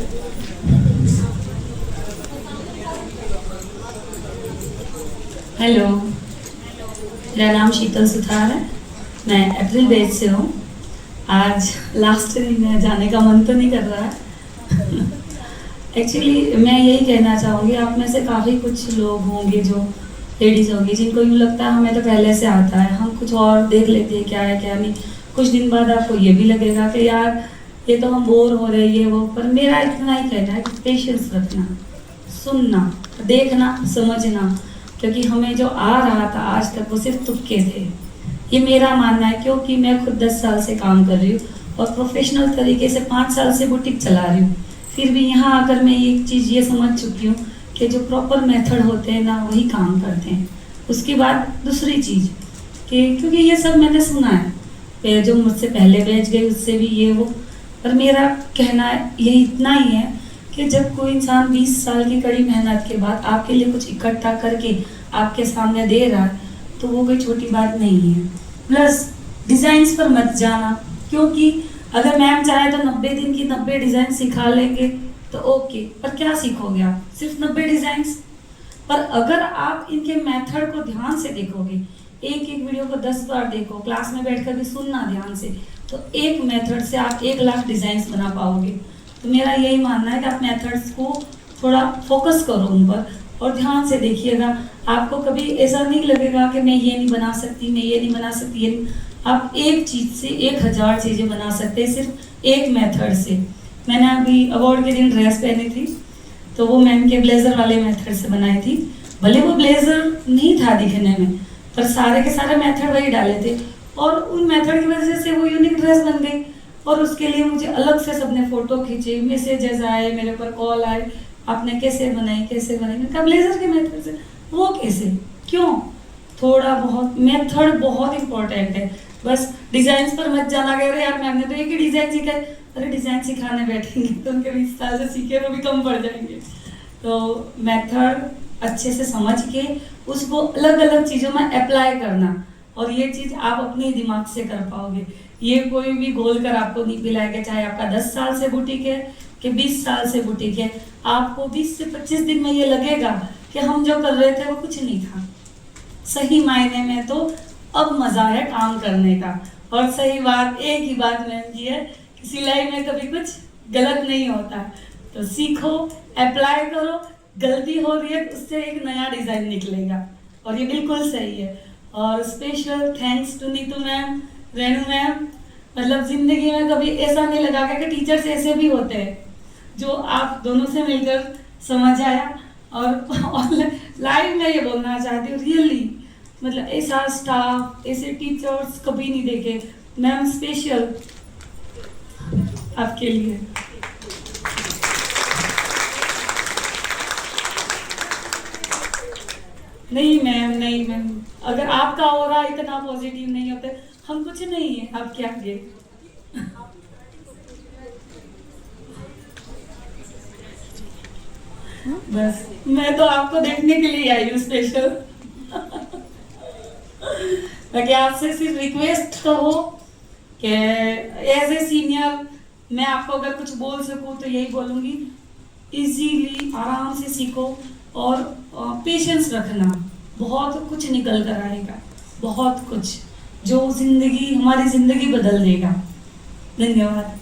Hello, मेरा नाम शीतल सुथार है। मैं अप्रैल बैच से हूँ। आज लास्ट दिन में जाने का मन तो नहीं कर रहा है। एक्चुअली मैं यही कहना चाहूँगी, आप में से काफ़ी कुछ लोग होंगे, जो लेडीज़ होंगी, जिनको यूँ लगता है हमें तो पहले से आता है, हम कुछ और देख लेते हैं क्या है क्या नहीं। कुछ दिन बाद आपको ये भी लगेगा कि यार ये तो हम बोर हो रहे हैं ये वो। पर मेरा इतना ही कहना है कि पेशेंस रखना, सुनना, देखना, समझना, क्योंकि हमें जो आ रहा था आज तक वो सिर्फ तुक्के थे। ये मेरा मानना है, क्योंकि मैं खुद 10 साल से काम कर रही हूँ और प्रोफेशनल तरीके से 5 साल से बुटीक चला रही हूँ। फिर भी यहाँ आकर मैं एक चीज़ ये समझ चुकी हूँ कि जो प्रॉपर मेथड होते हैं ना, वही काम करते हैं। उसके बाद दूसरी चीज़ कि क्योंकि ये सब मैंने सुना है, जो मुझसे पहले बैच गए उससे भी ये वो, पर मेरा कहना ये इतना ही है कि जब कोई इंसान 20 साल की कड़ी मेहनत के बाद आपके लिए कुछ इकट्ठा करके आपके सामने दे रहा है, तो वो कोई छोटी बात नहीं है। प्लस डिज़ाइंस पर मत जाना, क्योंकि अगर मैम चाहे तो 90 दिन की 90 डिज़ाइन सिखा लेंगे तो ओके, पर क्या सीखोगे आप? सिर्फ 90 डिज़ाइंस। पर अगर आप इनके मेथड को ध्यान से देखोगे, एक एक वीडियो को 10 बार देखो, क्लास में बैठकर भी सुनना ध्यान से, तो एक मेथड से आप 1 लाख डिज़ाइंस बना पाओगे। तो मेरा यही मानना है कि आप मेथड्स को थोड़ा फोकस करो उन पर और ध्यान से देखिएगा। आपको कभी ऐसा नहीं लगेगा कि मैं ये नहीं बना सकती, मैं ये नहीं बना सकती, ये नहीं। आप एक चीज़ से 1000 चीज़ें बना सकते हैं सिर्फ एक मेथड से। मैंने अभी अवार्ड के दिन ड्रेस पहनी थी, तो वो मैम के ब्लेज़र वाले मेथड से बनाई थी। भले वो ब्लेज़र नहीं था दिखने में, पर सारे के सारे मेथड वही डाले थे और उन मेथड की वजह से वो यूनिक ड्रेस बन गई। और उसके लिए मुझे अलग से सबने फ़ोटो खींचे, मैसेजेस आए, मेरे ऊपर कॉल आए, आपने कैसे बनाई कैसे बनाई। मैंने कहा ब्लेज़र के मेथड से। वो कैसे, क्यों? थोड़ा बहुत मेथड बहुत इंपॉर्टेंट है। बस डिज़ाइंस पर मत जाना कह रहे यार मैम ने तो एक ही डिज़ाइन सीखा है। अरे डिज़ाइन सिखाने बैठेंगे तो उनके 20 साल से सीखे वो भी कम पड़ जाएंगे। तो मेथड अच्छे से समझ के उसको अलग अलग चीज़ों में अप्लाई करना, और ये चीज़ आप अपने दिमाग से कर पाओगे। ये कोई भी घोल कर आपको नहीं पिलाएगा, चाहे आपका 10 साल से बुटीक है कि 20 साल से बुटीक है। आपको 20 से 25 दिन में ये लगेगा कि हम जो कर रहे थे वो कुछ नहीं था। सही मायने में तो अब मज़ा है काम करने का। और सही बात, एक ही बात मैम की है कि सिलाई में कभी कुछ गलत नहीं होता। तो सीखो, अप्लाई करो, गलती हो रही है तो उससे एक नया डिज़ाइन निकलेगा, और ये बिल्कुल सही है। और special thanks to Neetu ma'am, Renu ma'am. मतलब ज़िंदगी में कभी ऐसा नहीं लगा कि टीचर्स ऐसे भी होते हैं, जो आप दोनों से मिलकर समझ आया। और लाइव में ये बोलना चाहती हूँ, रियली मतलब ऐसा स्टाफ, ऐसे टीचर्स कभी नहीं देखे। मैम स्पेशल आपके लिए। नहीं मैम, नहीं मैम, अगर आपका ऑरा इतना पॉजिटिव नहीं होता, हम कुछ नहीं है आपके आगे। बस मैं तो आपको देखने के लिए आई हूँ स्पेशल। बाकी आपसे सिर्फ रिक्वेस्ट करो कि एज ए सीनियर मैं आपको अगर कुछ बोल सकूँ तो यही बोलूँगी, इजीली आराम से सीखो और पेशेंस रखना। बहुत कुछ निकल कर आएगा, बहुत कुछ जो जिंदगी, हमारी जिंदगी बदल देगा। धन्यवाद।